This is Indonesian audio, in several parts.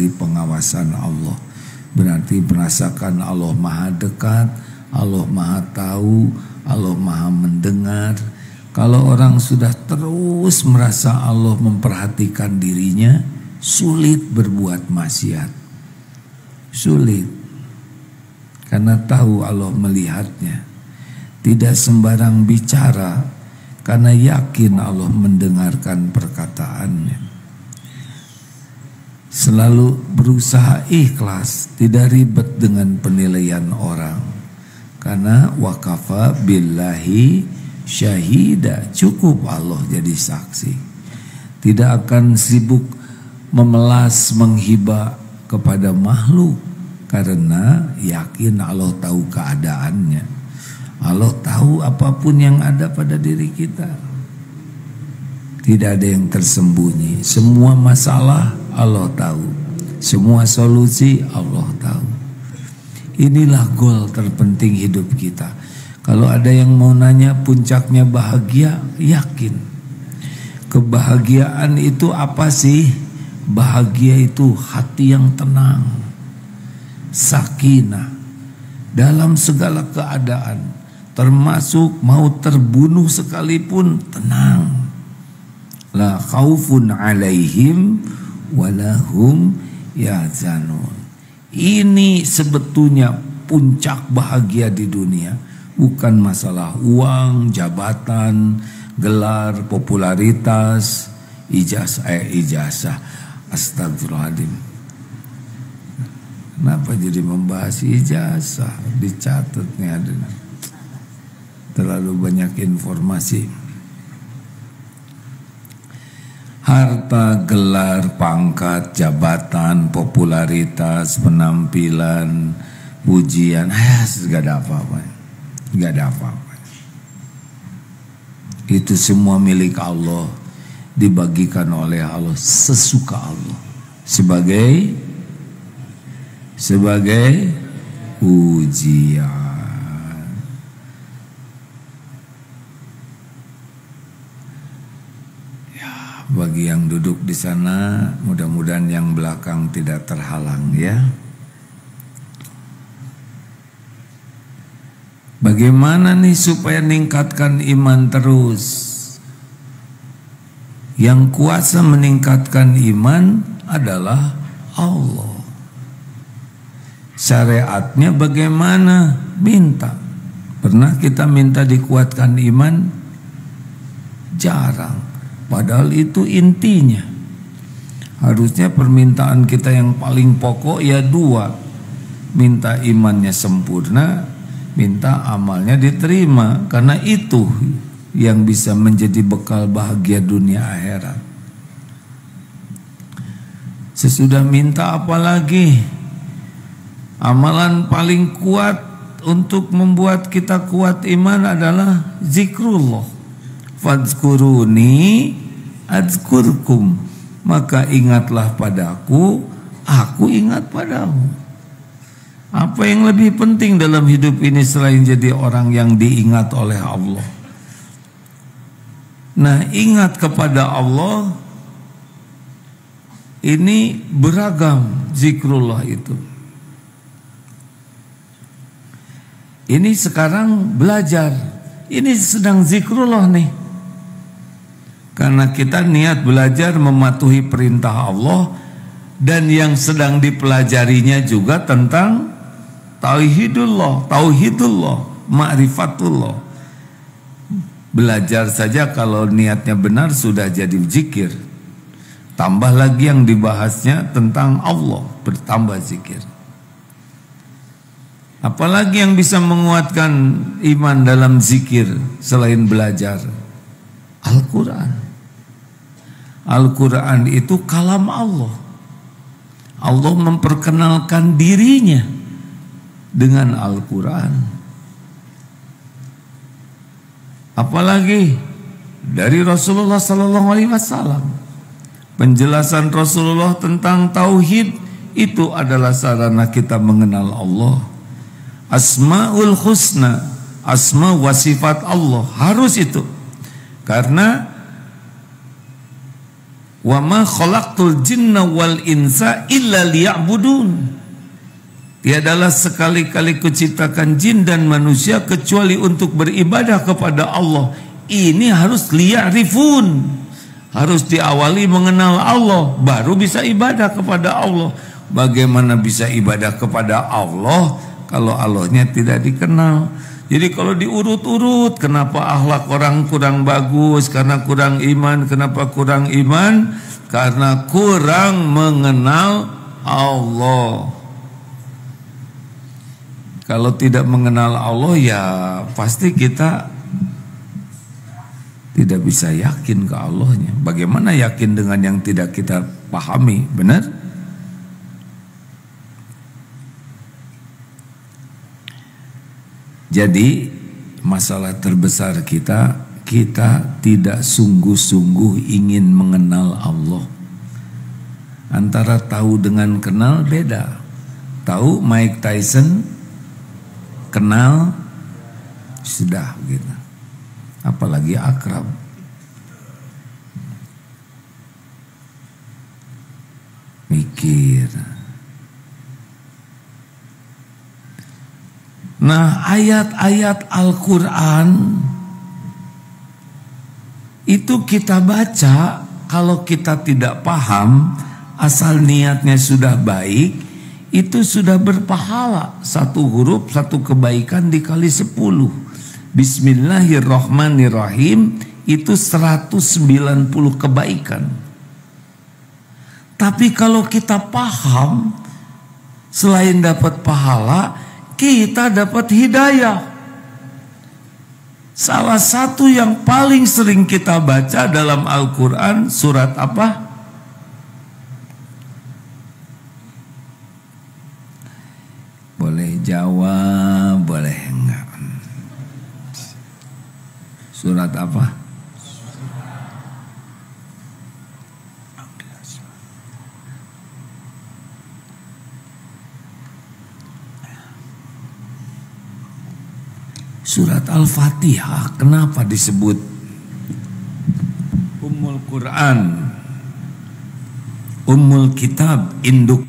dari pengawasan Allah. Berarti merasakan Allah maha dekat, Allah maha tahu, Allah maha mendengar. Kalau orang sudah terus merasa Allah memperhatikan dirinya, sulit berbuat maksiat. Sulit. Karena tahu Allah melihatnya. Tidak sembarang bicara, karena yakin Allah mendengarkan perkataannya. Selalu berusaha ikhlas, tidak ribet dengan penilaian orang. Karena wakafa billahi syahida, cukup Allah jadi saksi. Tidak akan sibuk memelas menghibah kepada makhluk, karena yakin Allah tahu keadaannya. Allah tahu apapun yang ada pada diri kita. Tidak ada yang tersembunyi. Semua masalah Allah tahu. Semua solusi Allah tahu. Inilah goal terpenting hidup kita. Kalau ada yang mau nanya puncaknya bahagia, yakin. Kebahagiaan itu apa sih? Bahagia itu hati yang tenang, sakinah dalam segala keadaan, termasuk mau terbunuh sekalipun tenang. La khaufun alaihim walahum yahzanun. Ini sebetulnya puncak bahagia di dunia. Bukan masalah uang, jabatan, gelar, popularitas, ijazah. Astagfirullahaladzim. Kenapa jadi membahas ijazah? Dicatatnya ada. Terlalu banyak informasi. Harta, gelar, pangkat, jabatan, popularitas, penampilan, pujian, gak ada apa-apa. Gak ada apa-apa. Itu semua milik Allah, dibagikan oleh Allah sesuka Allah sebagai ujian. Bagi yang duduk di sana, mudah-mudahan yang belakang tidak terhalang ya. Bagaimana nih supaya meningkatkan iman terus? Yang kuasa meningkatkan iman adalah Allah. Syariatnya bagaimana? Minta. Pernah kita minta dikuatkan iman? Jarang. Padahal itu intinya. Harusnya permintaan kita yang paling pokok ya dua. Minta imannya sempurna, minta amalnya diterima. Karena itu yang bisa menjadi bekal bahagia dunia akhirat. Sesudah minta apa lagi? Amalan paling kuat untuk membuat kita kuat iman adalah zikrullah. Fadzkuruni adzkurkum, maka ingatlah padaku, aku ingat padamu. Apa yang lebih penting dalam hidup ini selain jadi orang yang diingat oleh Allah? Nah, ingat kepada Allah ini beragam zikrullah itu. Ini sekarang belajar, ini sedang zikrullah nih. Karena kita niat belajar mematuhi perintah Allah, dan yang sedang dipelajarinya juga tentang tauhidullah, ma'rifatullah. Belajar saja kalau niatnya benar sudah jadi zikir. Tambah lagi yang dibahasnya tentang Allah, bertambah zikir. Apalagi yang bisa menguatkan iman dalam zikir selain belajar? Al-Quran. Al-Quran itu kalam Allah. Allah memperkenalkan dirinya dengan Al-Quran. Apalagi dari Rasulullah SAW. Penjelasan Rasulullah tentang tauhid itu adalah sarana kita mengenal Allah. Asmaul husna, asma wa sifat Allah, harus itu. Karena Wa ma khalaqtul jinna wal insa illa liya'budun. Tiadalah sekali-kali kuciptakan jin dan manusia kecuali untuk beribadah kepada Allah. Ini harus liya'rifun. Harus diawali mengenal Allah, baru bisa ibadah kepada Allah. Bagaimana bisa ibadah kepada Allah kalau Allahnya tidak dikenal? Jadi kalau diurut-urut, kenapa akhlak orang kurang bagus? Karena kurang iman. Kenapa kurang iman? Karena kurang mengenal Allah. Kalau tidak mengenal Allah, ya pasti kita tidak bisa yakin ke Allahnya. Bagaimana yakin dengan yang tidak kita pahami? Benar? Jadi masalah terbesar kita tidak sungguh-sungguh ingin mengenal Allah. Antara tahu dengan kenal beda. Tahu Mike Tyson, kenal sudah gitu. Apalagi akrab. Mikir. Nah, ayat-ayat Al-Quran itu kita baca, kalau kita tidak paham, asal niatnya sudah baik, itu sudah berpahala. Satu huruf, satu kebaikan dikali 10. Bismillahirrahmanirrahim, itu 190 kebaikan. Tapi kalau kita paham, selain dapat pahala, kita dapat hidayah. Salah satu yang paling sering kita baca dalam Al-Quran, surat apa? Boleh jawab, boleh enggak. Surat apa? Surat Al-Fatihah. Kenapa disebut Ummul Quran, Ummul Kitab, induk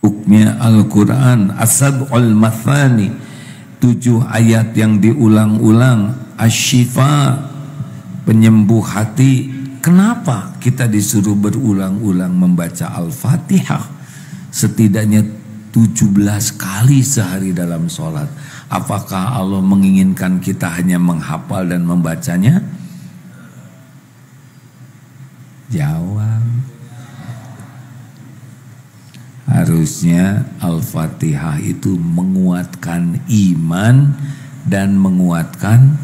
hukmnya Al-Quran, As-Sab'ul Mathani, 7 ayat yang diulang-ulang, Asy-Syifa, penyembuh hati. Kenapa kita disuruh berulang-ulang membaca Al-Fatihah? Setidaknya 17 kali sehari dalam sholat. Apakah Allah menginginkan kita hanya menghafal dan membacanya? Jawab. Harusnya Al-Fatihah itu menguatkan iman dan menguatkan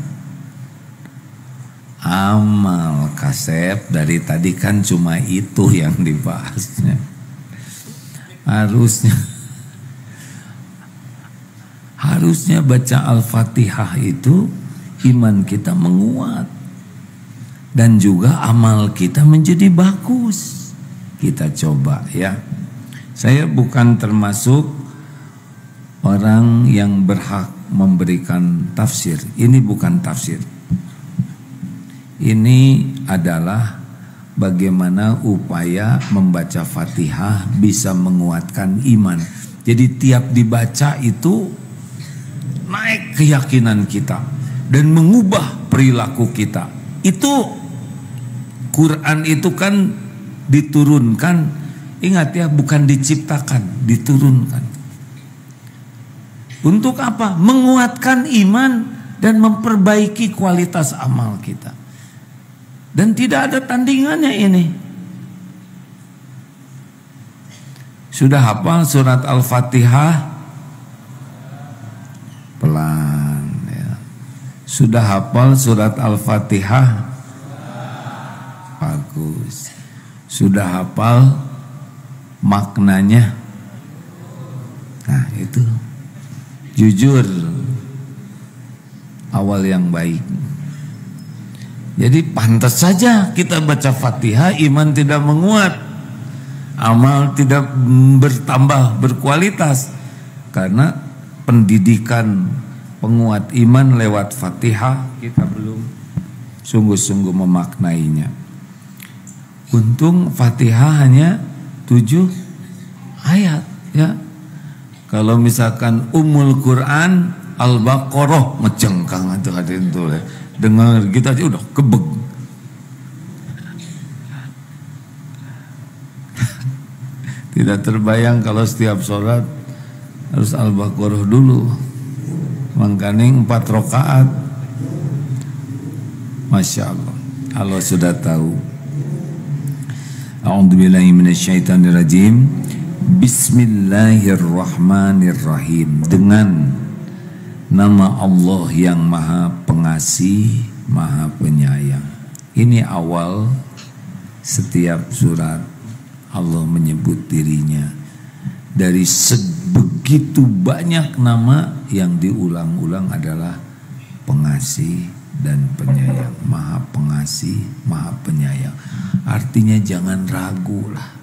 amal. Kasep dari tadi kan cuma itu yang dibahasnya. Harusnya baca Al-Fatihah itu iman kita menguat dan juga amal kita menjadi bagus. Kita coba ya. Saya bukan termasuk orang yang berhak memberikan tafsir. Ini bukan tafsir. Ini adalah bagaimana upaya membaca Fatihah bisa menguatkan iman. Jadi tiap dibaca itu naik keyakinan kita dan mengubah perilaku kita. Itu Quran itu kan diturunkan, ingat ya, bukan diciptakan, diturunkan. Untuk apa? Menguatkan iman dan memperbaiki kualitas amal kita. Dan tidak ada tandingannya ini. Sudah hafal surat Al-Fatihah? Pelan ya. Sudah hafal surat Al-Fatihah? Bagus. Sudah hafal maknanya? Nah itu. Jujur. Awal yang baik. Jadi pantas saja kita baca Fatihah, iman tidak menguat, amal tidak bertambah berkualitas, karena pendidikan penguat iman lewat Fatihah, kita belum sungguh-sungguh memaknainya. Untung Fatihah hanya 7 ayat ya. Kalau misalkan Ummul Quran Al-Baqarah ngecengkang itu hadirin tuh ya. Dengar kita aja udah kebeg. Tidak terbayang kalau setiap sholat harus Al-Baqarah dulu. Mangkaning 4 rakaat. Masya Allah. Allah sudah tahu. A'udzubillahi minasyaitonirrajim. Bismillahirrahmanirrahim. Dengan nama Allah yang Maha Pengasih, Maha Penyayang. Ini awal setiap surat. Allah menyebut dirinya. Dari sebegitu banyak nama yang diulang-ulang adalah pengasih dan penyayang. Maha pengasih, maha penyayang. Artinya jangan ragu lah.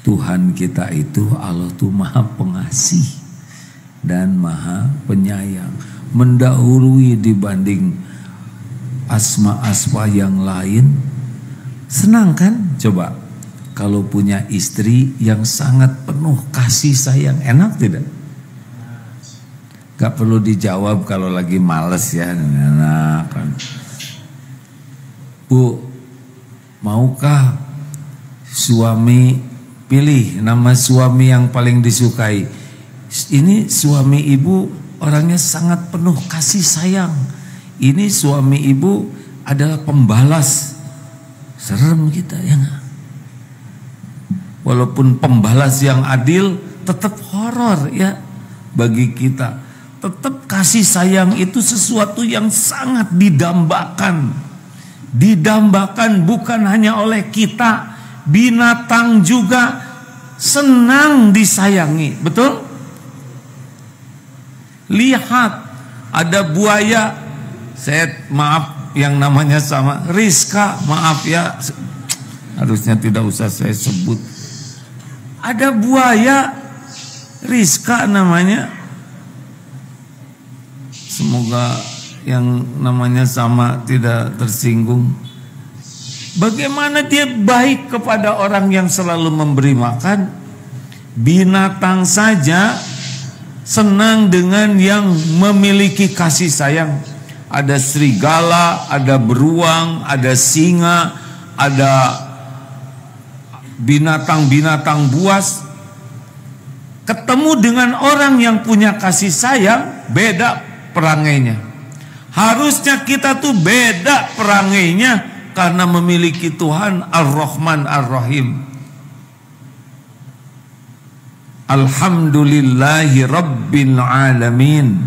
Tuhan kita itu Allah tuh maha pengasih dan maha penyayang. Mendahului dibanding asma-asma yang lain. Senang kan? Coba. Kalau punya istri yang sangat penuh kasih sayang, enak tidak? Gak perlu dijawab kalau lagi males ya, enak kan. Bu, maukah suami pilih nama suami yang paling disukai? Ini suami ibu orangnya sangat penuh kasih sayang. Ini suami ibu adalah pembalas. Serem kita ya gak? Walaupun pembalas yang adil tetap horor ya bagi kita. Tetap kasih sayang itu sesuatu yang sangat didambakan. Didambakan bukan hanya oleh kita, binatang juga senang disayangi, betul? Lihat ada buaya, saya maaf yang namanya sama Rizka, maaf ya, harusnya tidak usah saya sebut. Ada buaya Rizka namanya. Semoga yang namanya sama tidak tersinggung. Bagaimana dia baik kepada orang yang selalu memberi makan. Binatang saja senang dengan yang memiliki kasih sayang. Ada serigala, ada beruang, ada singa, ada binatang-binatang buas. Ketemu dengan orang yang punya kasih sayang, beda perangainya. Harusnya kita tuh beda perangainya karena memiliki Tuhan Ar-Rahman Ar-Rahim. Alhamdulillahi Rabbil Alamin.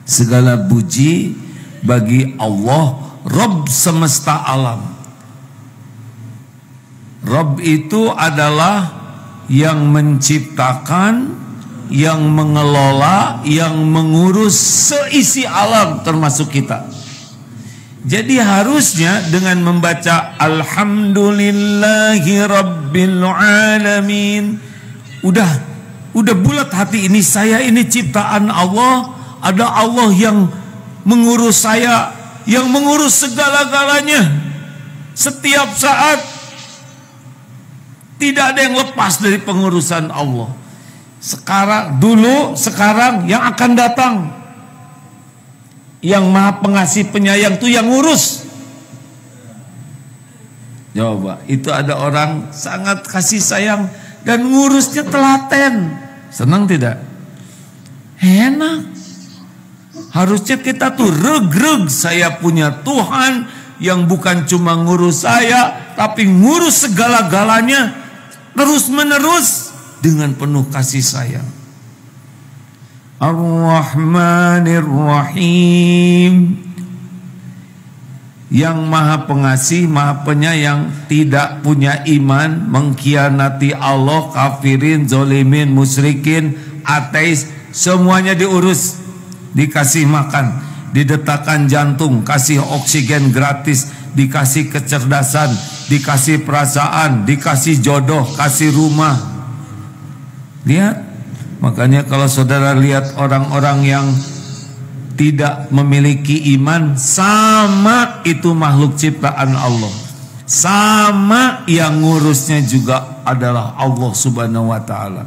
Segala puji bagi Allah, Rabb semesta alam. Rabb itu adalah yang menciptakan, yang mengelola, yang mengurus seisi alam termasuk kita. Jadi harusnya dengan membaca Alhamdulillahi Rabbil Alamin, udah bulat hati ini, saya ini ciptaan Allah. Ada Allah yang mengurus saya, yang mengurus segala-galanya. Setiap saat tidak ada yang lepas dari pengurusan Allah. Sekarang, dulu, sekarang, yang akan datang. Yang maha pengasih penyayang itu yang ngurus. Coba, itu ada orang sangat kasih sayang dan ngurusnya telaten. Senang tidak? Enak. Harusnya kita tuh reg-reg, saya punya Tuhan yang bukan cuma ngurus saya, tapi ngurus segala-galanya terus menerus dengan penuh kasih sayang. Ar-Rahmanir Rahim, yang maha pengasih, maha penyayang, tidak punya iman, mengkhianati Allah, kafirin, zolimin, musyrikin, ateis, semuanya diurus, dikasih makan, didetakkan jantung, kasih oksigen gratis, dikasih kecerdasan, dikasih perasaan, dikasih jodoh, kasih rumah. Lihat, makanya kalau saudara lihat orang-orang yang tidak memiliki iman, sama itu makhluk ciptaan Allah, sama yang ngurusnya juga adalah Allah Subhanahu wa ta'ala.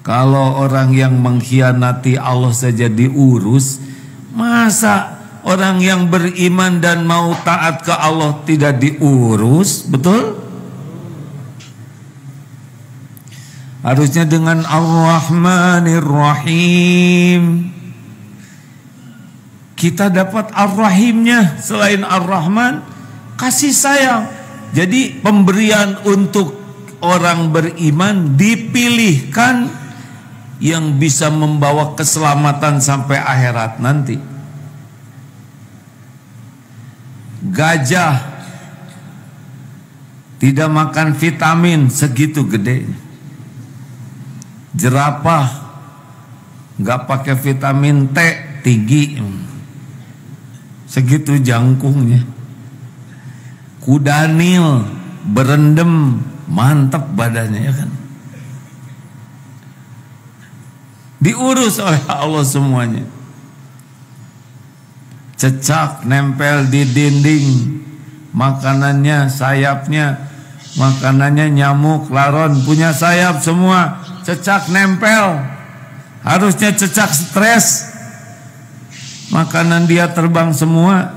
Kalau orang yang mengkhianati Allah saja diurus, masa orang yang beriman dan mau taat ke Allah tidak diurus? Betul? Harusnya dengan Ar-Rahmanir Rahim. Kita dapat Ar-Rahimnya. Selain Ar-Rahman, kasih sayang. Jadi pemberian untuk orang beriman dipilihkan yang bisa membawa keselamatan sampai akhirat nanti. Gajah tidak makan vitamin segitu gede. Jerapah nggak pakai vitamin T tinggi, segitu jangkungnya. Kuda Nil berendam, mantap badannya, ya kan? Diurus oleh Allah semuanya. Cecak nempel di dinding, makanannya, sayapnya, makanannya nyamuk, laron, punya sayap semua. Cecak nempel, harusnya cecak stres, makanan dia terbang semua.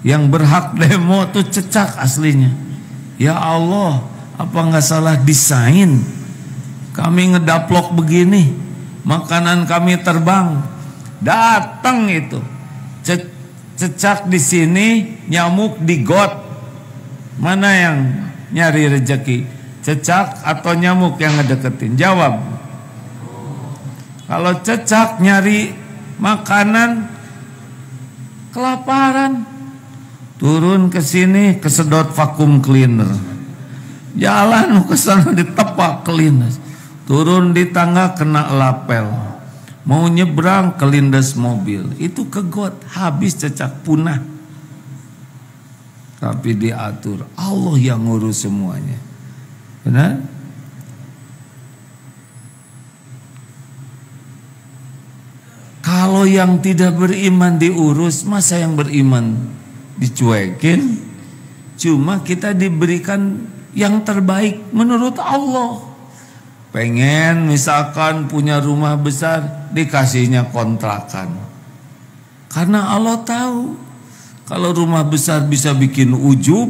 Yang berhak demo tuh cecak aslinya. Ya Allah, apa nggak salah desain? Kami ngedaplok begini, makanan kami terbang, datang itu cecak di sini, nyamuk di got. Mana yang nyari rezeki? Cecak atau nyamuk yang ngedeketin? Jawab. Kalau cecak nyari makanan, kelaparan, turun ke sini kesedot vakum cleaner, jalan ke sana ditepak cleaner, turun di tangga kena lapel, mau nyebrang kelindes mobil, itu ke got, habis cecak, punah. Tapi diatur, Allah yang ngurus semuanya. Benar? Kalau yang tidak beriman diurus, masa yang beriman dicuekin? Cuma kita diberikan yang terbaik menurut Allah. Pengen misalkan punya rumah besar, dikasihnya kontrakan. Karena Allah tahu kalau rumah besar bisa bikin ujub,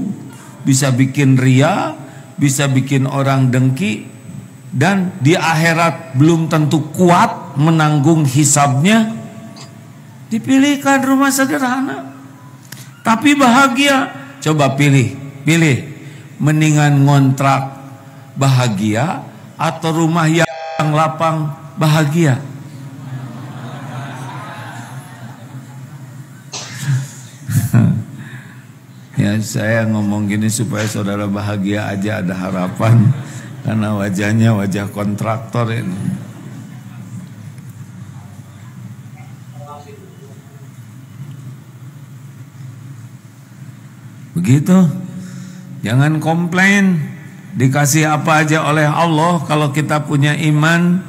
bisa bikin ria, bisa bikin orang dengki, dan di akhirat belum tentu kuat menanggung hisabnya, dipilihkan rumah sederhana tapi bahagia. Coba pilih mendingan ngontrak bahagia atau rumah yang lapang bahagia? Ya, saya ngomong gini supaya saudara bahagia aja, ada harapan. Karena wajahnya wajah kontraktor ini. Begitu. Jangan komplain. Dikasih apa aja oleh Allah. Kalau kita punya iman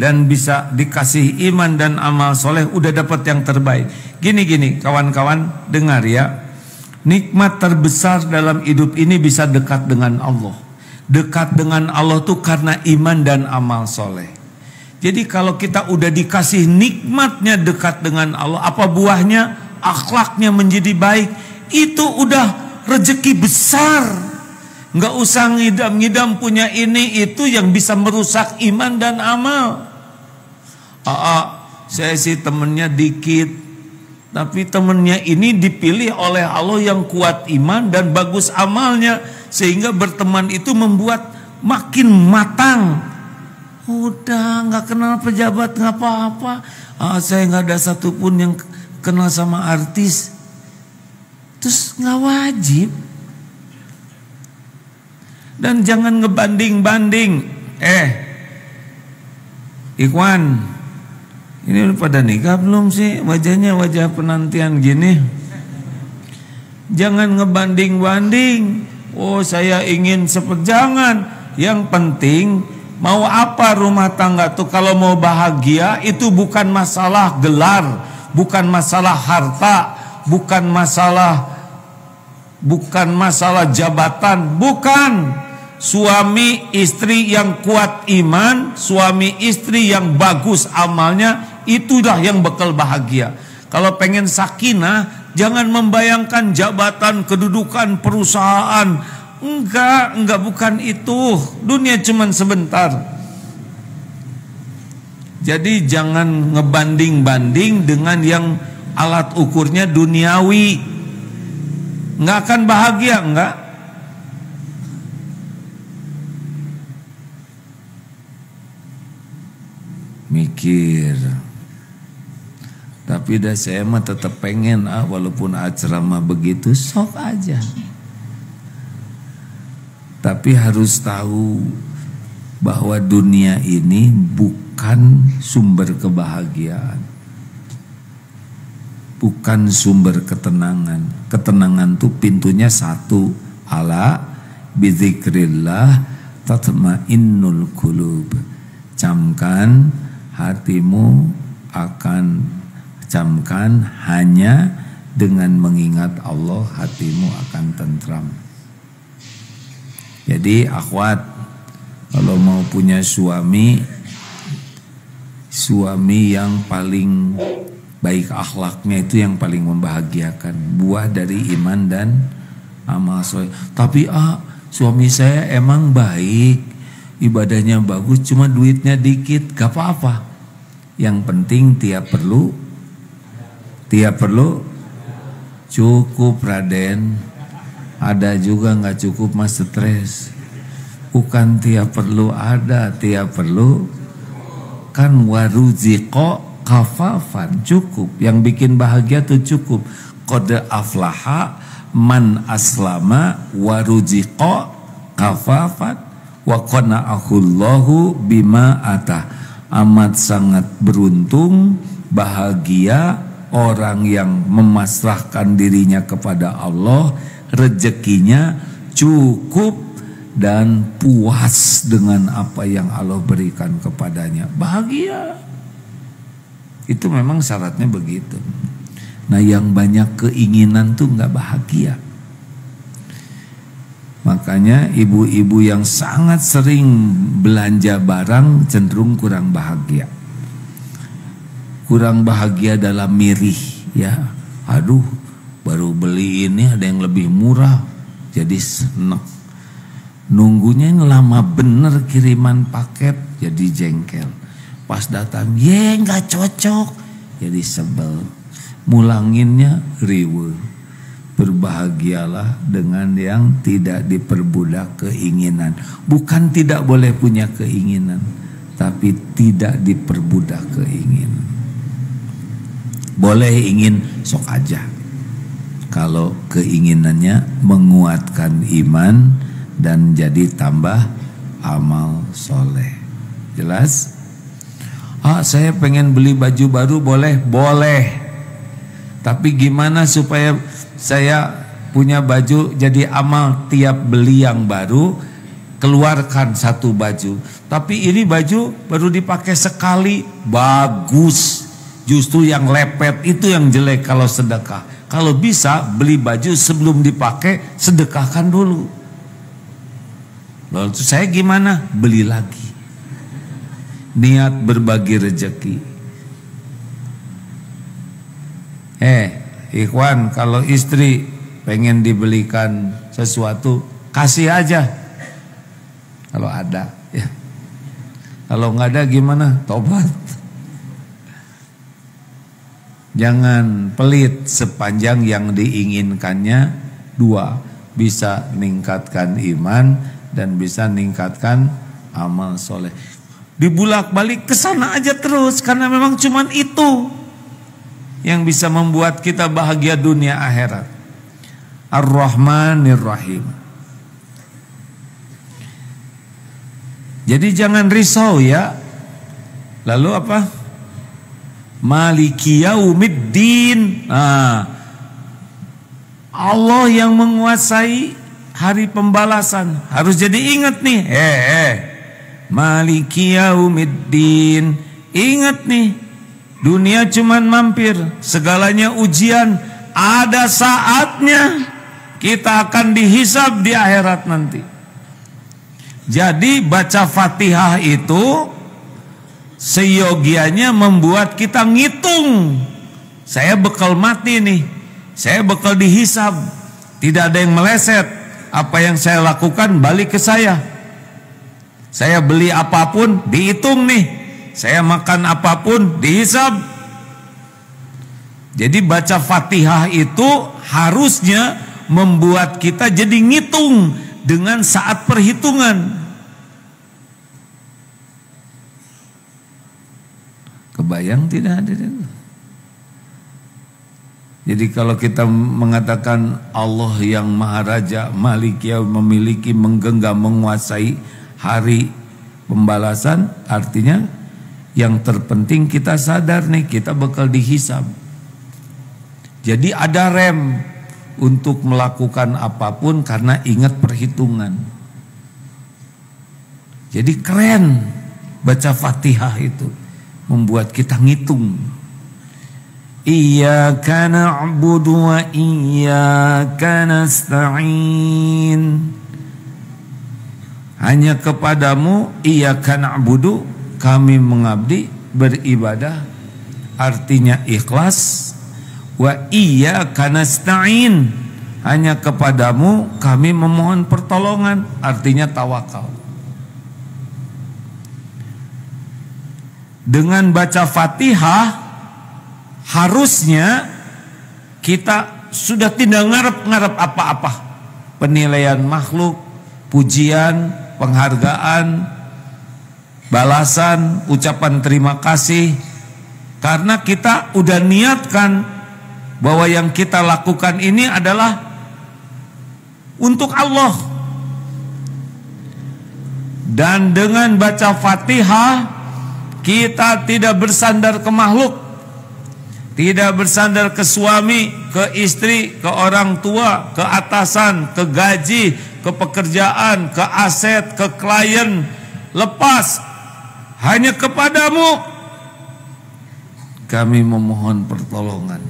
dan bisa dikasih iman dan amal soleh, udah dapat yang terbaik. Gini kawan-kawan, dengar ya. Nikmat terbesar dalam hidup ini bisa dekat dengan Allah. Dekat dengan Allah tuh karena iman dan amal soleh. Jadi kalau kita udah dikasih nikmatnya dekat dengan Allah, apa buahnya? Akhlaknya menjadi baik. Itu udah rezeki besar. Nggak usah ngidam-ngidam punya ini itu yang bisa merusak iman dan amal. Saya sih temennya dikit, tapi temennya ini dipilih oleh Allah yang kuat iman dan bagus amalnya, sehingga berteman itu membuat makin matang. Udah nggak kenal pejabat nggak apa-apa. Saya nggak ada satupun yang kenal sama artis. Terus nggak wajib. Dan jangan ngebanding-banding. Ikhwan, ini udah pada nikah belum sih? Wajahnya wajah penantian gini. Jangan ngebanding-banding. Oh, saya ingin seperti, jangan. Yang penting Mau apa rumah tangga tuh kalau mau bahagia itu bukan masalah gelar, bukan masalah harta, bukan masalah jabatan, bukan. Suami istri yang kuat iman, suami istri yang bagus amalnya, itulah yang bekal bahagia. Kalau pengen sakinah, jangan membayangkan jabatan, kedudukan, perusahaan. Enggak bukan itu. Dunia cuman sebentar. Jadi jangan ngebanding-banding dengan yang alat ukurnya duniawi. Enggak akan bahagia, enggak. Mikir. Tapi dah saya mah tetap pengen walaupun ceramah begitu sok aja. Tapi harus tahu bahwa dunia ini bukan sumber kebahagiaan. Bukan sumber ketenangan. Ketenangan tuh pintunya satu. Ala bizikrillah tatmainnul qulub. Camkan hatimu camkan hanya dengan mengingat Allah hatimu akan tentram. Jadi akhwat, kalau mau punya suami yang paling baik akhlaknya itu yang paling membahagiakan, buah dari iman dan amal soleh. Tapi suami saya emang baik, ibadahnya bagus, cuma duitnya dikit, gak apa-apa. Yang penting tiap perlu cukup Raden. Ada juga nggak cukup mas stres. Bukan tiap perlu ada, tiap perlu kan waruziqo kafafan, cukup. Yang bikin bahagia tuh cukup. Qad aflaha man aslama waruziqo kafafan wa qana'ahullahu bima atah. Amat sangat beruntung, bahagia orang yang memasrahkan dirinya kepada Allah, rezekinya cukup dan puas dengan apa yang Allah berikan kepadanya. Bahagia. Itu memang syaratnya begitu. Nah, yang banyak keinginan tuh nggak bahagia. Makanya ibu-ibu yang sangat sering belanja barang cenderung kurang bahagia. Kurang bahagia dalam mirih, ya. Aduh, baru beli ini ada yang lebih murah, jadi seneng. Nunggunya lama bener kiriman paket, jadi jengkel. Pas datang, nggak cocok, jadi sebel. Mulanginnya riweuh. Berbahagialah dengan yang tidak diperbudak keinginan. Bukan tidak boleh punya keinginan, tapi tidak diperbudak keinginan. Boleh ingin, sok aja. Kalau keinginannya menguatkan iman dan jadi tambah amal soleh. Jelas? Saya pengen beli baju baru, boleh? Boleh. Tapi gimana supaya saya punya baju jadi amal tiap beli yang baru, keluarkan satu baju. Tapi ini baju baru dipakai sekali, bagus. Justru yang lepet itu yang jelek kalau sedekah. Kalau bisa beli baju sebelum dipakai, sedekahkan dulu. Lalu saya gimana? Beli lagi. Niat berbagi rezeki. Ikhwan, kalau istri pengen dibelikan sesuatu, kasih aja. Kalau ada, ya. Kalau nggak ada gimana? Tobat. Jangan pelit sepanjang yang diinginkannya dua, bisa meningkatkan iman dan bisa meningkatkan amal soleh. Dibulak-balik ke sana aja terus, karena memang cuman itu yang bisa membuat kita bahagia dunia akhirat. Ar-Rahmanir Rahim. Jadi jangan risau ya. Lalu apa? Maliki Yaumiddin. Allah yang menguasai hari pembalasan. Harus jadi ingat nih. Maliki yaumiddin. Ingat nih, dunia cuman mampir, segalanya ujian. Ada saatnya kita akan dihisab di akhirat nanti. Jadi baca Fatihah itu seyogianya membuat kita ngitung. Saya bekal mati nih, saya bekal dihisab. Tidak ada yang meleset. Apa yang saya lakukan balik ke saya. Saya beli apapun dihitung nih. Saya makan apapun dihisab. Jadi baca Fatihah itu harusnya membuat kita jadi ngitung dengan saat perhitungan. Kebayang tidak hadirin? Jadi kalau kita mengatakan Allah yang Maha Raja, Malik yang memiliki, menggenggam, menguasai hari pembalasan, artinya yang terpenting kita sadar nih, kita bakal dihisab. Jadi ada rem untuk melakukan apapun karena ingat perhitungan. Jadi keren baca Fatihah itu, membuat kita ngitung. Iyyaka na'budu wa iyyaka nasta'in. Hanya kepadamu iyyaka na'budu, kami mengabdi, beribadah, artinya ikhlas. Wa iyyaka nasta'in, hanya kepadamu kami memohon pertolongan, artinya tawakal. Dengan baca Fatihah harusnya kita sudah tidak ngarep-ngarep apa-apa. Penilaian makhluk, pujian, penghargaan, balasan, ucapan terima kasih. Karena kita udah niatkan bahwa yang kita lakukan ini adalah untuk Allah. Dan dengan baca Fatihah kita tidak bersandar ke makhluk, tidak bersandar ke suami, ke istri, ke orang tua, ke atasan, ke gaji, ke pekerjaan, ke aset, ke klien. Lepas hanya kepadamu kami memohon pertolongan.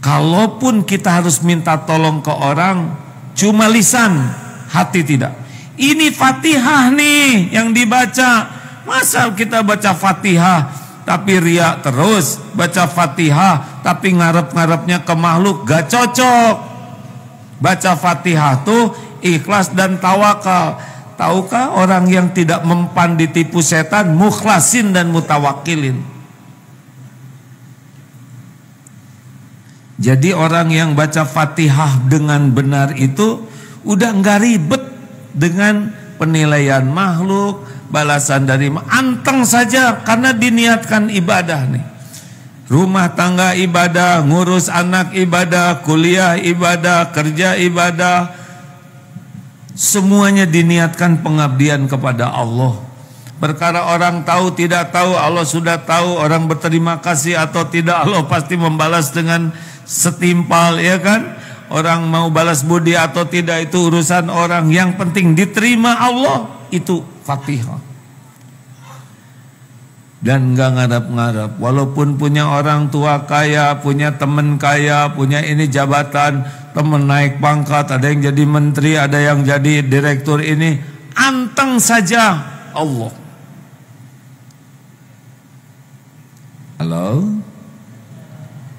Kalaupun kita harus minta tolong ke orang, cuma lisan, hati tidak. Ini Fatihah nih yang dibaca. Masa kita baca Fatihah tapi riak terus, baca Fatihah tapi ngarep-ngarepnya ke makhluk, gak cocok. Baca Fatihah tuh ikhlas dan tawakal. Tahukah orang yang tidak mempan ditipu setan, mukhlasin dan mutawakilin. Jadi orang yang baca Fatihah dengan benar itu udah nggak ribet dengan penilaian makhluk, balasan dari anteng saja karena diniatkan ibadah nih. Rumah tangga ibadah, ngurus anak ibadah, kuliah ibadah, kerja ibadah, semuanya diniatkan pengabdian kepada Allah. Perkara orang tahu tidak tahu, Allah sudah tahu. Orang berterima kasih atau tidak, Allah pasti membalas dengan setimpal, ya kan? Orang mau balas budi atau tidak itu urusan orang. Yang penting diterima Allah, itu Fatihah. Dan enggak ngarap-ngarap. Walaupun punya orang tua kaya, punya teman kaya, punya ini jabatan, teman naik pangkat, ada yang jadi menteri, ada yang jadi direktur ini, anteng saja Allah. Halo?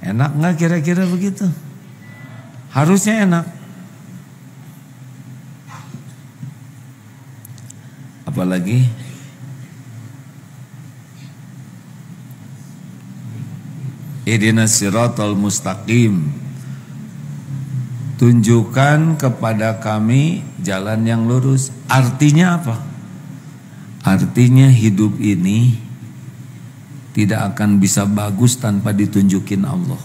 Enak nggak kira-kira begitu? Harusnya enak. Apalagi ihdinas siratal mustaqim, tunjukkan kepada kami jalan yang lurus. Artinya apa? Artinya hidup ini tidak akan bisa bagus tanpa ditunjukin Allah.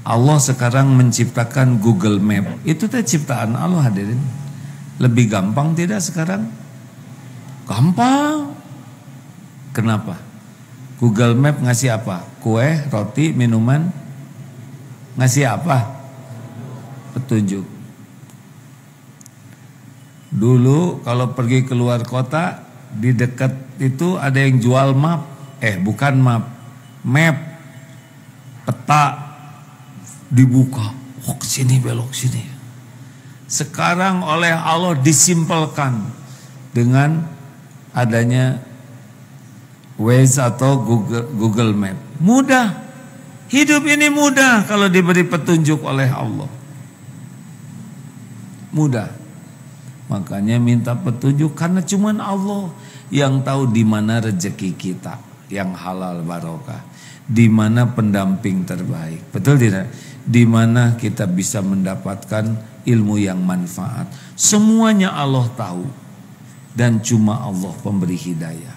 Allah sekarang menciptakan Google Map. Itu teh ciptaan Allah, hadirin. Lebih gampang tidak sekarang? Gampang. Kenapa? Google Map ngasih apa? Kue, roti, minuman. Ngasih apa? Petunjuk. Dulu kalau pergi keluar kota, di dekat itu ada yang jual map, bukan map, map, peta, dibuka, sini belok sini. Sekarang oleh Allah disimpelkan dengan adanya Waze atau Google Map. Mudah, hidup ini mudah kalau diberi petunjuk oleh Allah. Mudah. Makanya minta petunjuk karena cuman Allah yang tahu di mana rezeki kita yang halal barokah, di mana pendamping terbaik. Betul tidak? Di mana kita bisa mendapatkan ilmu yang manfaat. Semuanya Allah tahu dan cuma Allah pemberi hidayah.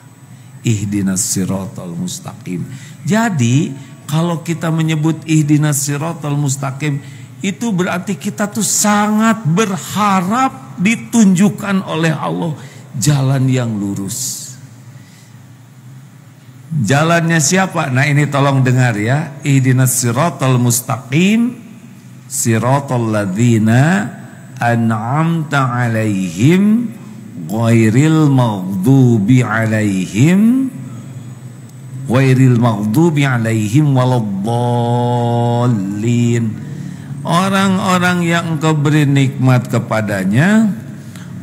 Ihdinas siratal mustaqim. Jadi kalau kita menyebut ihdinas siratal mustaqim, itu berarti kita tuh sangat berharap ditunjukkan oleh Allah jalan yang lurus. Jalannya siapa? Nah ini tolong dengar ya. Ihdinas siratal mustaqim, siratal ladzina an'amta alaihim ghairil maghdubi alaihim waladdallin. Orang-orang yang engkau beri nikmat kepadanya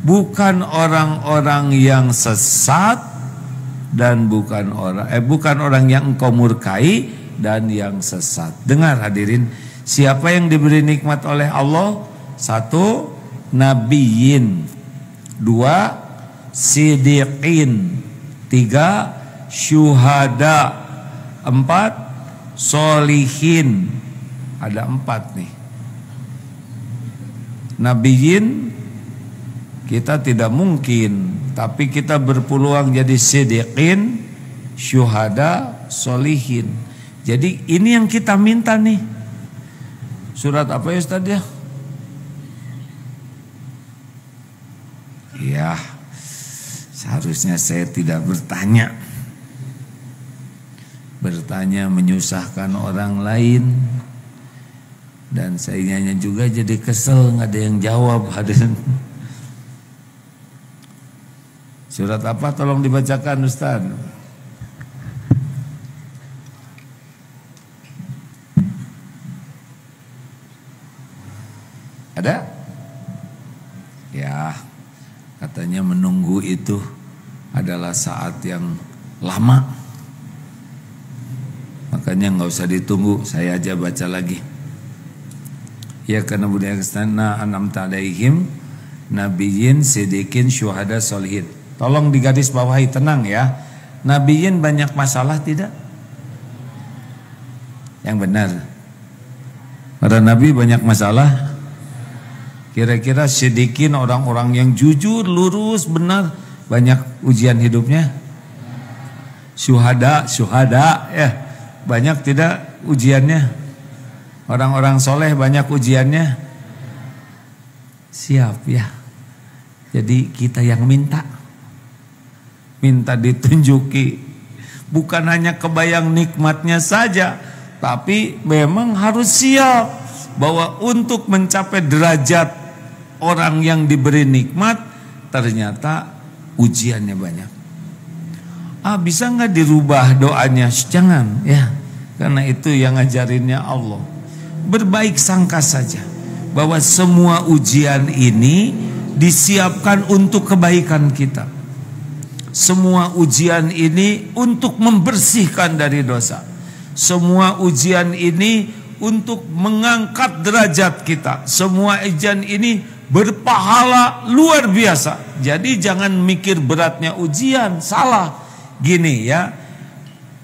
bukan orang-orang yang sesat dan bukan orang yang engkau murkai dan yang sesat. Dengar hadirin, siapa yang diberi nikmat oleh Allah? 1, nabiyyin. 2, sidiqin. 3, syuhada. 4, solihin. Ada 4 nih. Nabiyyin kita tidak mungkin, tapi kita berpeluang jadi sidiqin, syuhada, solihin. Jadi ini yang kita minta nih. Surat apa ya Ustaz ya? Ya, seharusnya saya tidak bertanya. Bertanya menyusahkan orang lain. Dan sayanya juga jadi kesel, nggak ada yang jawab. Surat apa? Tolong dibacakan Ustaz. Ada? Ya, katanya menunggu itu adalah saat yang lama. Makanya nggak usah ditunggu, saya aja baca lagi. Ya karena budaya kestana an'amta alaihim nabiyyin sidikin syuhada solihin. Tolong digaris bawahi, tenang ya. Nabiyyin banyak masalah tidak? Yang benar. Para nabi banyak masalah. Kira-kira sidikin orang-orang yang jujur, lurus, benar, banyak ujian hidupnya. Syuhada ya, banyak tidak ujiannya. Orang-orang soleh banyak ujiannya. Siap ya. Jadi kita yang minta ditunjuki. Bukan hanya kebayang nikmatnya saja, tapi memang harus siap bahwa untuk mencapai derajat orang yang diberi nikmat, ternyata ujiannya banyak. Bisa nggak dirubah doanya? Jangan ya, karena itu yang ngajarinnya Allah. Berbaik sangka saja bahwa semua ujian ini disiapkan untuk kebaikan kita. Semua ujian ini untuk membersihkan dari dosa. Semua ujian ini untuk mengangkat derajat kita. Semua ujian ini berpahala luar biasa. Jadi jangan mikir beratnya ujian, salah. Gini ya,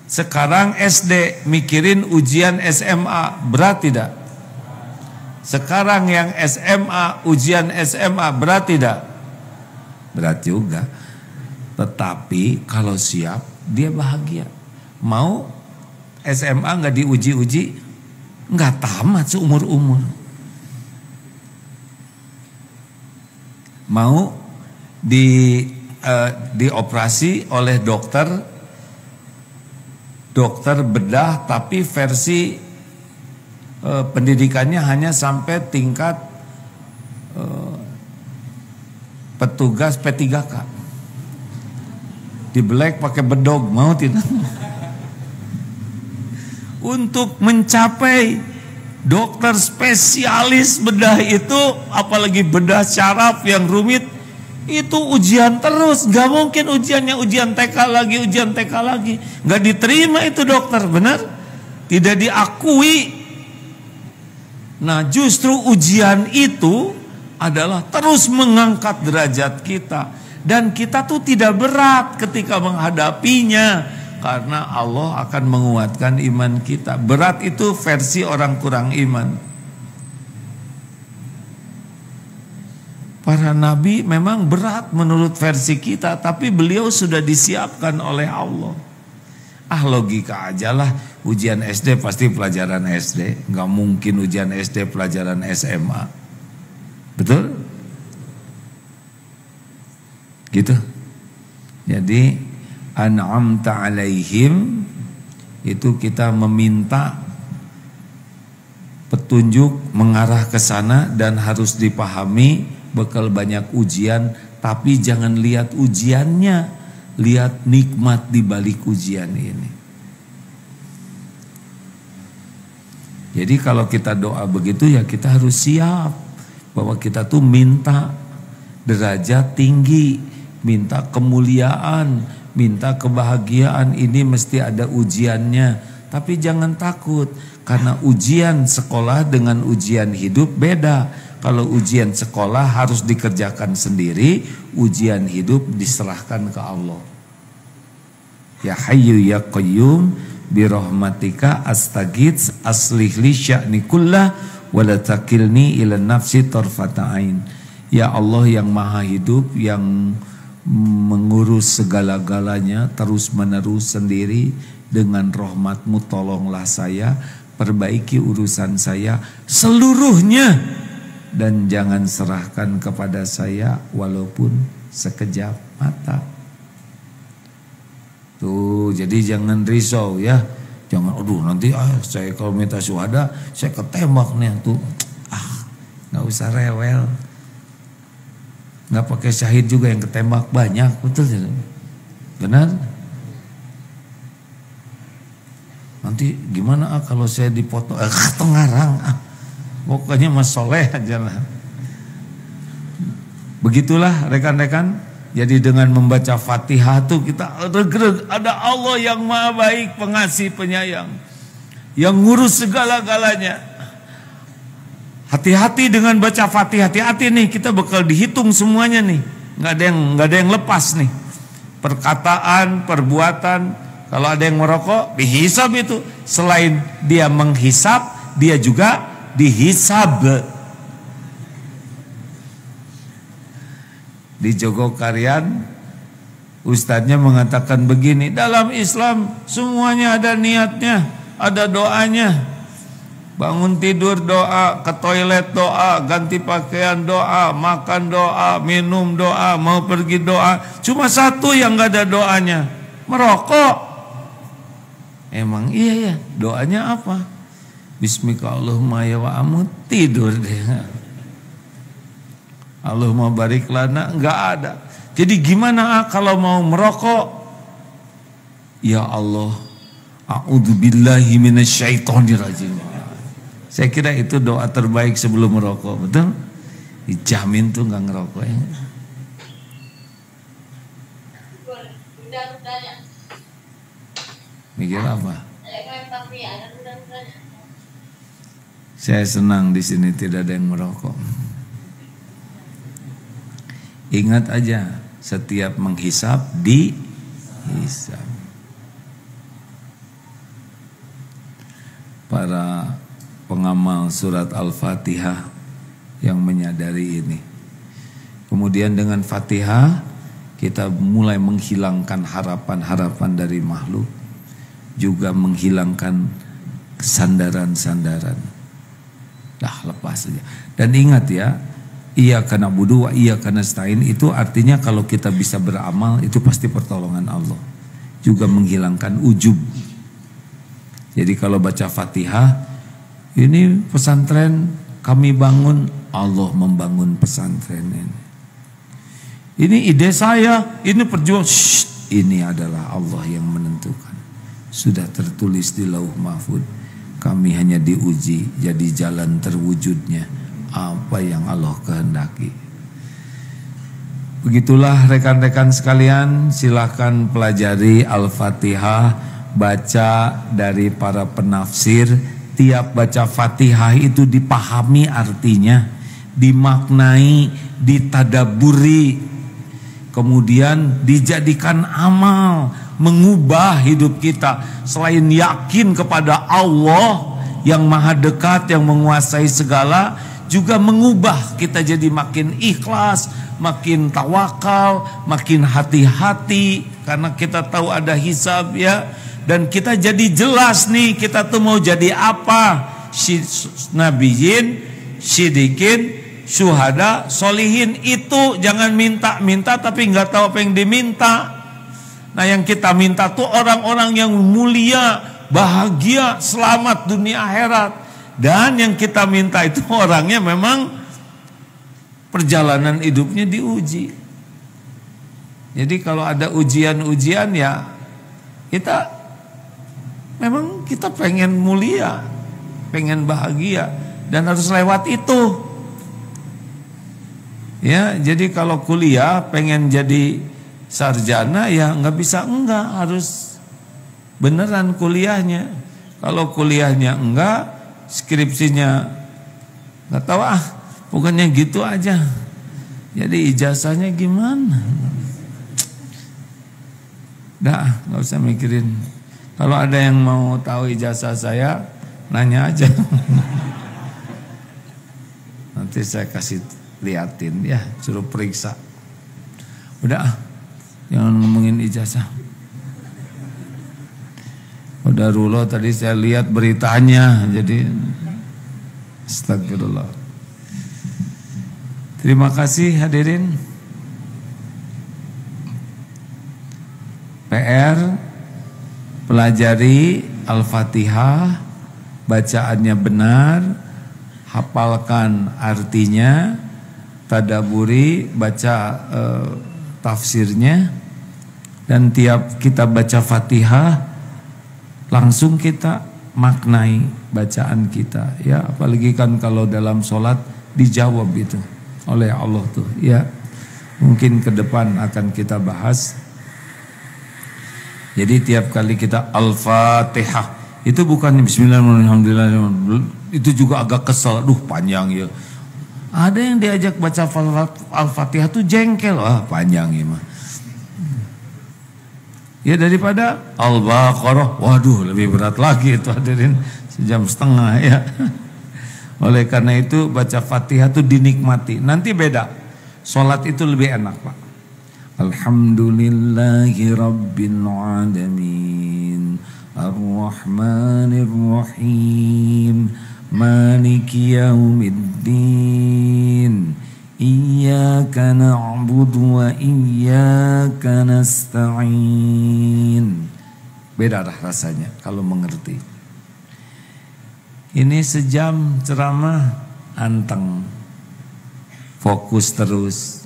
sekarang SD mikirin ujian SMA, berat tidak? Sekarang yang SMA, ujian SMA, berat tidak? Berat juga. Tetapi kalau siap, dia bahagia. Mau SMA nggak diuji-uji, nggak tamat seumur-umur. Mau dioperasi oleh dokter bedah, tapi versi pendidikannya hanya sampai tingkat petugas P3K. dibelek pakai bedog, mau tidak? Untuk mencapai dokter spesialis bedah itu, apalagi bedah syaraf yang rumit, itu ujian terus. Gak mungkin ujiannya ujian TK lagi, ujian TK lagi. Gak diterima itu dokter, benar? Tidak diakui. Nah, justru ujian itu adalah terus mengangkat derajat kita. Dan kita tuh tidak berat ketika menghadapinya, karena Allah akan menguatkan iman kita. Berat itu versi orang kurang iman. Para nabi memang berat menurut versi kita, tapi beliau sudah disiapkan oleh Allah. Logika aja lah, ujian SD pasti pelajaran SD, nggak mungkin ujian SD pelajaran SMA. Betul? Gitu. Jadi an'amta alaihim itu kita meminta petunjuk mengarah ke sana, dan harus dipahami bakal banyak ujian, tapi jangan lihat ujiannya, lihat nikmat di balik ujian ini. Jadi kalau kita doa begitu ya kita harus siap bahwa kita tuh minta derajat tinggi, minta kemuliaan, minta kebahagiaan. Ini mesti ada ujiannya. Tapi jangan takut, karena ujian sekolah dengan ujian hidup beda. Kalau ujian sekolah harus dikerjakan sendiri, ujian hidup diserahkan ke Allah. Ya Hayyu ya Qayyum birahmatika astaghits aslih li sya'ni kullah wala takilni ila nafsi tarfata ain. Ya Allah yang maha hidup, yang mengurus segala-galanya terus menerus sendiri, dengan rahmatmu tolonglah saya, perbaiki urusan saya seluruhnya, dan jangan serahkan kepada saya walaupun sekejap mata. Tuh, jadi jangan risau ya. Jangan, aduh nanti saya kalau minta syuhada saya ketembak nih tuh. Nggak usah rewel. Nggak pakai syahid juga yang ketembak banyak, betul tidak? Benar? Nanti gimana kalau saya dipoto? Tengarang pokoknya mas soleh aja lah. Begitulah rekan-rekan. Jadi dengan membaca Fatihah tuh kita ada Allah yang maha baik, pengasih, penyayang, yang ngurus segala-galanya. Hati-hati dengan baca Fatihah, hati-hati nih, kita bakal dihitung semuanya nih. Nggak ada yang lepas nih. Perkataan, perbuatan. Kalau ada yang merokok, dihisab itu. Selain dia menghisab, dia juga dihisab. Di Jogokarian ustadznya mengatakan begini, dalam Islam semuanya ada niatnya, ada doanya. Bangun tidur doa, ke toilet doa, ganti pakaian doa, makan doa, minum doa, mau pergi doa. Cuma satu yang gak ada doanya, merokok. Emang iya ya, doanya apa? Bismika Allahumma ya wa amut, tidur deh. Allahumma barik lana, enggak ada. Jadi gimana kalau mau merokok? Ya Allah, a'udzubillahi minasyaitonirrajim. Saya kira itu doa terbaik sebelum merokok, betul? Dijamin tuh enggak ngerokok ya. Mikir apa? Saya senang di sini tidak ada yang merokok. Ingat aja, setiap menghisap dihisap. Para pengamal surat Al-Fatihah yang menyadari ini. Kemudian dengan Fatihah kita mulai menghilangkan harapan-harapan dari makhluk, juga menghilangkan sandaran-sandaran. Dah lepas saja. Dan ingat ya, Iyyaka na'budu wa iyyaka nasta'in itu artinya kalau kita bisa beramal itu pasti pertolongan Allah. Juga menghilangkan ujub. Jadi kalau baca Fatihah, ini pesantren kami bangun, Allah membangun pesantren ini. Ini ide saya, ini perjuangan. ini adalah Allah yang menentukan. Sudah tertulis di Lauh Mahfud. Kami hanya diuji jadi jalan terwujudnya apa yang Allah kehendaki. Begitulah rekan-rekan sekalian, silakan pelajari Al-Fatihah, baca dari para penafsir. Tiap baca Fatihah itu dipahami artinya, dimaknai, ditadaburi, kemudian dijadikan amal, mengubah hidup kita. Selain yakin kepada Allah yang maha dekat, yang menguasai segala, juga mengubah kita jadi makin ikhlas, makin tawakal, makin hati-hati, karena kita tahu ada hisab ya. Dan kita jadi jelas nih, kita tuh mau jadi apa. Nabiyin, syidikin, syuhada, solihin. Itu jangan minta-minta tapi nggak tahu apa yang diminta. Nah yang kita minta tuh orang-orang yang mulia, bahagia, selamat dunia akhirat. Dan yang kita minta itu orangnya memang perjalanan hidupnya diuji. Jadi kalau ada ujian-ujian ya kita memang kita pengen mulia, pengen bahagia, dan harus lewat itu. Ya, jadi kalau kuliah pengen jadi sarjana ya nggak bisa enggak, harus beneran kuliahnya. Kalau kuliahnya enggak, skripsinya nggak tahu bukannya gitu aja. Jadi ijazahnya gimana? Dah, nggak usah mikirin. Kalau ada yang mau tahu ijazah saya, nanya aja. Nanti saya kasih liatin ya, suruh periksa. Udah, jangan ngomongin ijazah. Udah Rulo tadi saya lihat beritanya, jadi astagfirullah. Terima kasih hadirin. PR, pelajari Al-Fatihah, bacaannya benar, hafalkan artinya, tadaburi, baca tafsirnya, dan tiap kita baca Fatihah langsung kita maknai bacaan kita ya, apalagi kan kalau dalam sholat dijawab itu oleh Allah tuh ya. Mungkin ke depan akan kita bahas. Jadi tiap kali kita Al-Fatihah itu bukannya Bismillahirrahmanirrahim, itu juga agak kesel, aduh panjang ya. Ada yang diajak baca Al-Fatihah tuh jengkel, panjang ya mah. Ya daripada Al-Baqarah, waduh lebih berat lagi itu hadirin, sejam setengah ya. Oleh karena itu baca Fatihah tuh dinikmati, nanti beda. Sholat itu lebih enak Pak. Alhamdulillahi Rabbil Alamin, Ar-Rahmanir Rahim, Maliki Yaumiddin, Iyyaka na'budu wa iyyaka nasta'in. Beda dah rasanya kalau mengerti. Ini sejam ceramah anteng, fokus terus.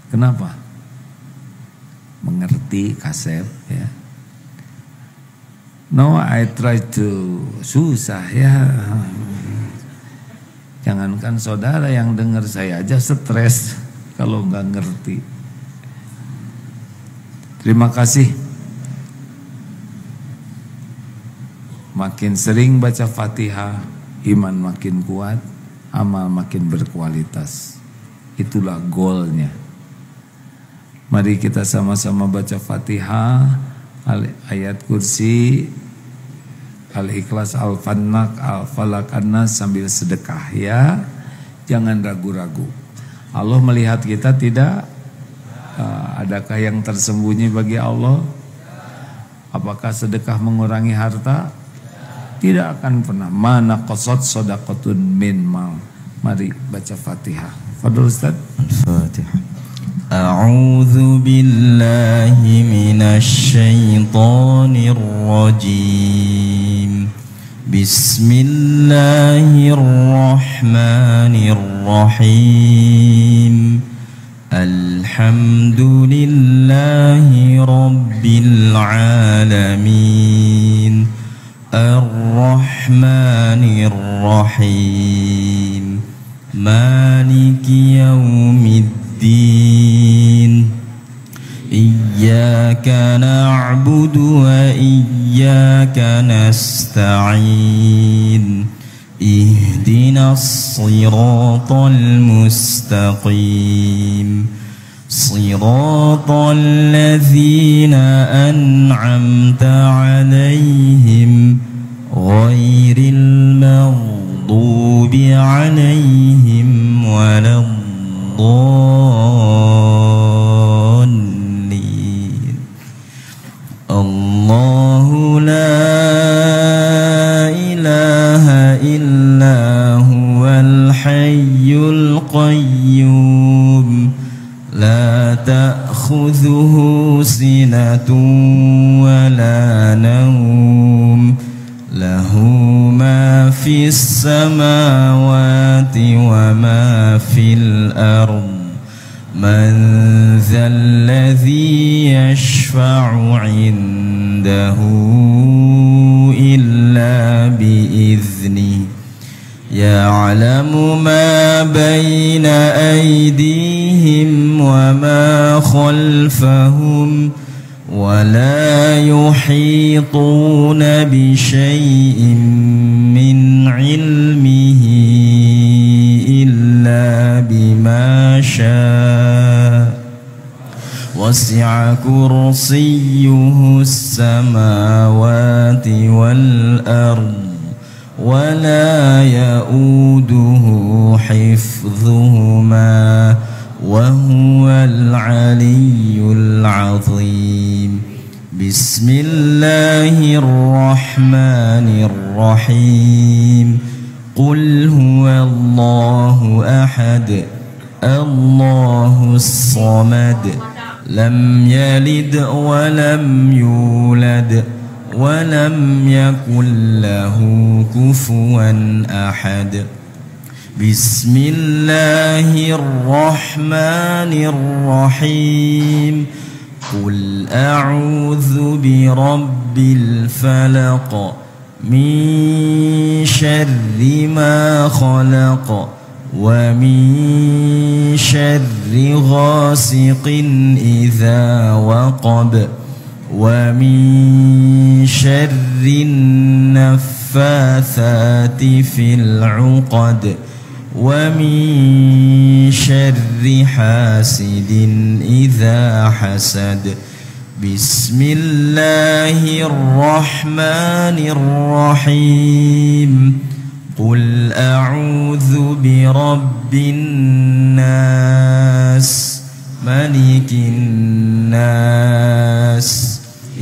Kenapa? Mengerti kasep ya. No, I try to, susah ya. Jangankan saudara yang dengar, saya aja stres kalau nggak ngerti. Terima kasih. Makin sering baca Fatihah, iman makin kuat, amal makin berkualitas. Itulah goalnya. Mari kita sama-sama baca Fatihah, ayat kursi, Al-Ikhlas, Al-Falaq, Al-Falaq, An-Nas sambil sedekah ya. Jangan ragu-ragu. Allah melihat kita tidak? Adakah yang tersembunyi bagi Allah? Apakah sedekah mengurangi harta? Tidak akan pernah. Mana qasad shadaqatun min mal. Mari baca Fatihah. Fadhil Ustaz. Al-Fatihah. A'udzu billahi minasy syaithanir rajim. Bismillahirrahmanirrahim. الحمد لله رب العالمين الرحمن الرحيم مالك يوم الدين إياك نعبد وإياك نستعين اهدنا الصراط المستقيم صراط الذين أنعمت عليهم غير المغضوب عليهم ولا الضالين. الله لا إله إلا هو الحي القيوم لا تأخذه سنة ولا نوم له ما في السماوات وما في الأرض من ذا الذي يشفع عنده إلا بإذنه يعلم ما بين أيديهم وما خلفهم ولا يحيطون بشيء من علمه إلا بما شاء وسع كرسيه السماوات والأرض ولا يؤوده حفظهما وهو العلي العظيم. بسم الله الرحمن الرحيم قل هو الله أحد الله الصمد لم يلد ولم يولد ولم يكن له كفوا أحد. بسم الله الرحمن الرحيم قل أعوذ برب الفلق من شر ما خلق ومن شر غاسق إذا وقب ومن شر النفاثات في العقد ومن شر حاسد إذا حسد. بسم الله الرحمن الرحيم قل أعوذ برب الناس ملك الناس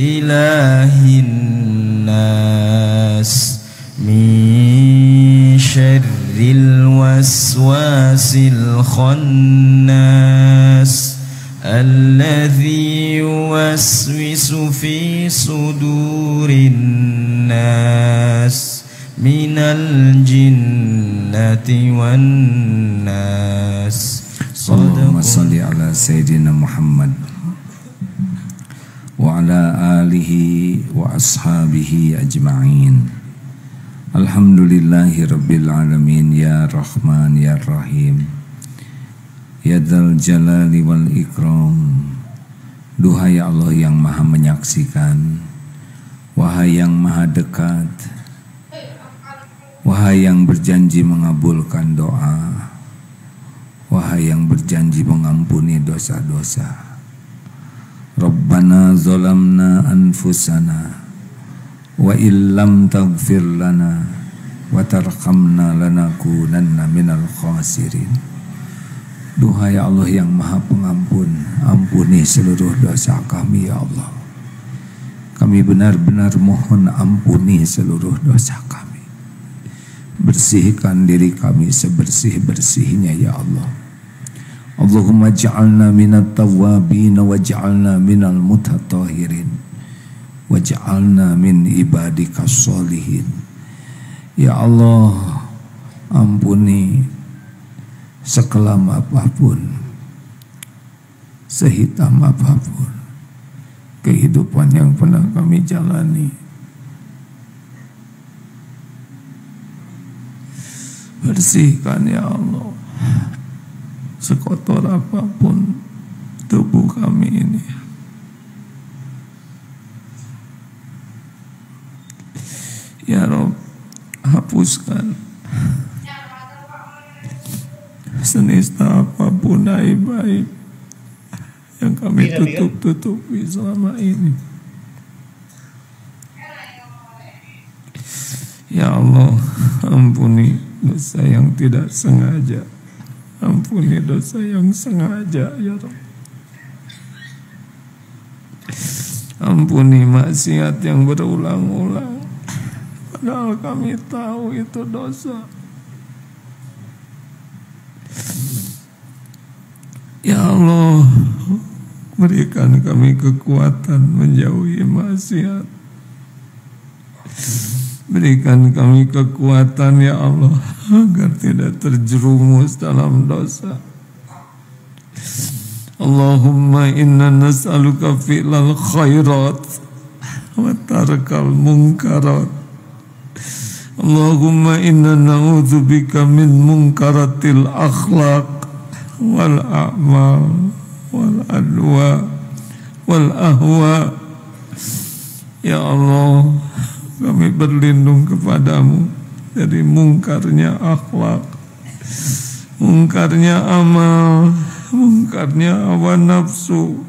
إله الناس من شر الوسواس الخناس الذي يوسوس في صدور الناس من الجنة والناس. اللهم صل على سيدنا محمد وعلى آله وأصحابه أجمعين. Alhamdulillahi Rabbil Alamin. Ya Rahman Ya Rahim Ya Dzal Jalali wal Ikram. Duhai Allah yang maha menyaksikan, wahai yang maha dekat, wahai yang berjanji mengabulkan doa, wahai yang berjanji mengampuni dosa-dosa. Rabbana zalamna anfusana wa illam taghfir lana wa tarhamna lanakunanna minal khasirin. Duhai Allah yang maha pengampun, ampuni seluruh dosa kami ya Allah. Kami benar-benar mohon ampuni seluruh dosa kami. Bersihkan diri kami sebersih-bersihnya ya Allah. Allahumma ja'alna minat tawwabin wa ja'alna minal mutatahhirin waj'alna min ibadikas sholihin. Ya Allah, ampuni sekelam apapun sehitam apapun kehidupan yang pernah kami jalani. Bersihkan ya Allah, sekotor apapun tubuh kami ini. Ya Rabb, hapuskan senista apapun aib-aib yang kami tutup-tutupi selama ini. Ya Allah, ampuni dosa yang tidak sengaja, ampuni dosa yang sengaja ya Rabb. Ampuni maksiat yang berulang-ulang, padahal kami tahu itu dosa. Ya Allah, berikan kami kekuatan menjauhi maksiat. Berikan kami kekuatan ya Allah, agar tidak terjerumus dalam dosa. Allahumma inna nas'aluka fi'lal khairat wa tarkal munkarat. Allahumma inna na'udzubika min munkaratil akhlaq wal a'mal wal adwa wal ahwa. Ya Allah, kami berlindung kepadamu dari mungkarnya akhlak, mungkarnya amal, mungkarnya hawa nafsu,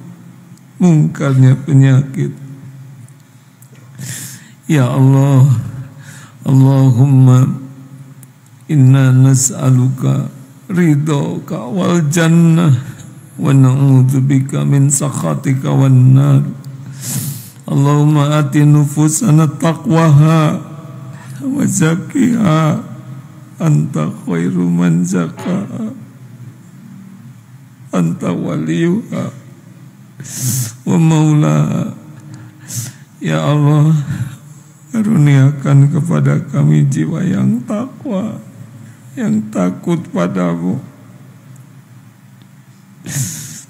mungkarnya penyakit. Ya Allah, Allahumma inna nas'aluka ridhoka wal jannah wa na'udzubika min sakhatika wan nar. Allahumma ati nufusana taqwaha wa zakkiha anta khairu man zakkaha anta waliyuha wa maulaha. Ya Allah, karuniakan kepada kami jiwa yang takwa, yang takut padamu.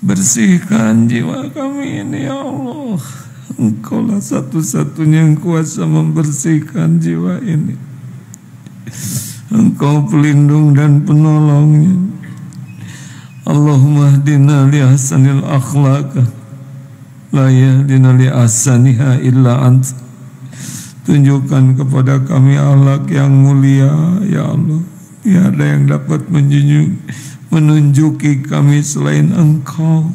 Bersihkan jiwa kami ini ya Allah. Engkaulah satu-satunya yang kuasa membersihkan jiwa ini. Engkau pelindung dan penolongnya. Allahumma hdina li ahsanil akhlaq la yahdina li ahsaniha illa ant. Tunjukkan kepada kami akhlak yang mulia ya Allah. Tiada yang dapat menunjuki kami selain Engkau.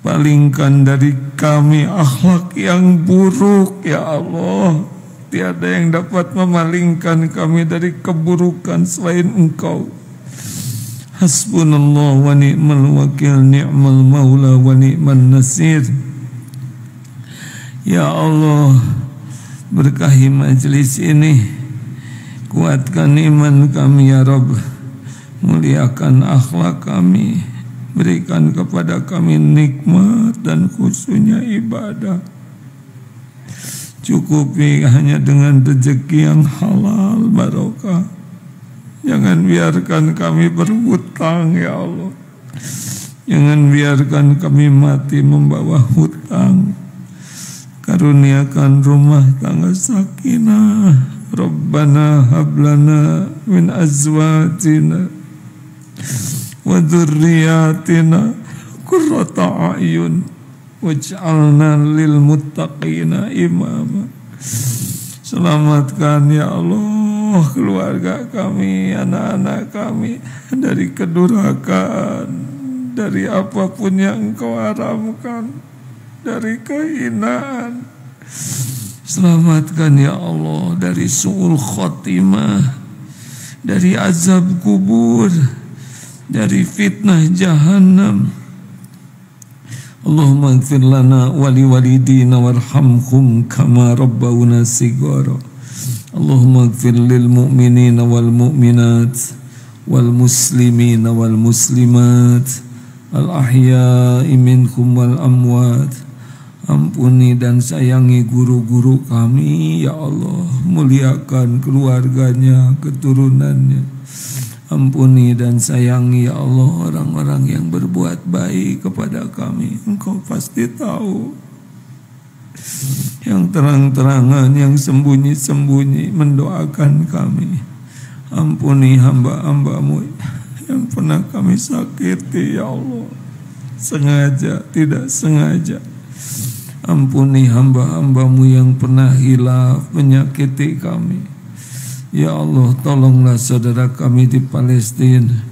Palingkan dari kami akhlak yang buruk ya Allah. Tiada yang dapat memalingkan kami dari keburukan selain Engkau. Hasbunallah wa ni'mal wakil, ni'mal maula wa ni'man nasir. Ya Allah, berkahi majlis ini, kuatkan iman kami ya Rabb, muliakan akhlak kami, berikan kepada kami nikmat dan khususnya ibadah. Cukupi hanya dengan rezeki yang halal barokah. Jangan biarkan kami berhutang ya Allah. Jangan biarkan kami mati membawa hutang. Karuniakan rumah tangga sakinah. Rabbana hablana min azwajina wa dzurriyyatina qurrata a'yun waj'alna lil muttaqina imama. Selamatkan ya Allah keluarga kami, anak-anak kami dari kedurhakaan, dari apapun yang Engkau haramkan, dari kehinaan. Selamatkan ya Allah dari su'ul khotimah, dari azab kubur, dari fitnah jahannam. Allahumma ighfir lana wa liwalidina warhamhum kama rabbawna sighara. Allahumma ighfir lil mu'minina wal mu'minat wal muslimina wal muslimat al ahya'i minhum wal amwat. Ampuni dan sayangi guru-guru kami ya Allah, muliakan keluarganya, keturunannya. Ampuni dan sayangi ya Allah orang-orang yang berbuat baik kepada kami. Engkau pasti tahu. Yang terang-terangan, yang sembunyi-sembunyi mendoakan kami. Ampuni hamba-hambamu yang pernah kami sakiti ya Allah, sengaja, tidak sengaja. Ampuni hamba-hambamu yang pernah hilaf menyakiti kami. Ya Allah, tolonglah saudara kami di Palestina.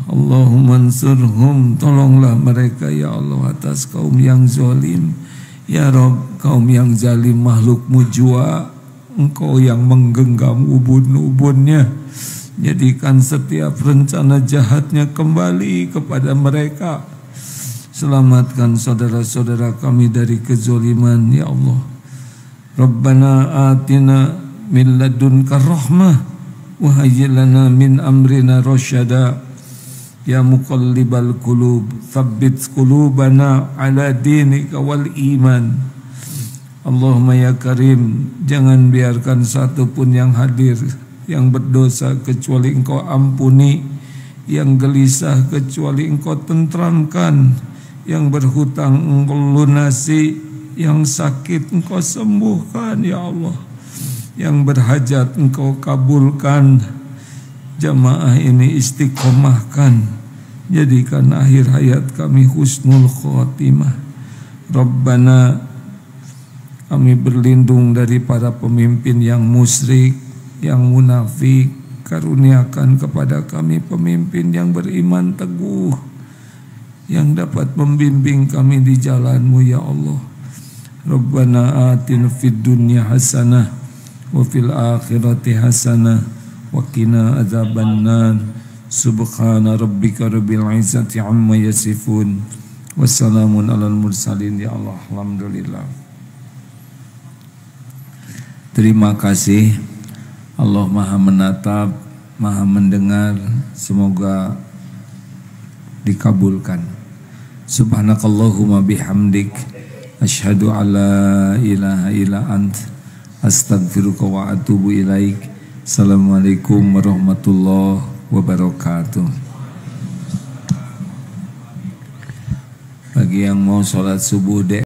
Allahumma ansurhum, tolonglah mereka ya Allah atas kaum yang zalim. Ya Rabb, kaum yang zalim makhlukmu jua, Engkau yang menggenggam ubun-ubunnya. Jadikan setiap rencana jahatnya kembali kepada mereka. Selamatkan saudara-saudara kami dari kezaliman ya Allah. Rabbana atina min ladunka rahmah wa hayyi lana min amrina rasyada. Ya muqallibal qulub tsabbit qulubana ala dinika wal iman. Allahumma ya Karim, jangan biarkan satu pun yang hadir yang berdosa kecuali Engkau ampuni, yang gelisah kecuali Engkau tentramkan, yang berhutang Engkau lunasi, yang sakit Engkau sembuhkan ya Allah, yang berhajat Engkau kabulkan. Jamaah ini istiqomahkan, jadikan akhir hayat kami husnul khotimah. Rabbana, kami berlindung dari para pemimpin yang musyrik, yang munafik. Karuniakan kepada kami pemimpin yang beriman teguh, yang dapat membimbing kami di jalan-Mu ya Allah. Rabbana atina fid dunya hasanah wa fil akhirati hasanah wa qina adzabannar. Subhana rabbika rabbil izzati amma yasifun. Wassalamun alal mursalin ya Allah. Alhamdulillah. Terima kasih. Allah Maha menatap, Maha mendengar. Semoga dikabulkan. Subhanakallahumma bihamdik, asyhadu alla ilaha illa ant, astaghfiruka wa atubu ilaik. Assalamualaikum warahmatullahi wabarakatuh. Bagi yang mau sholat subuh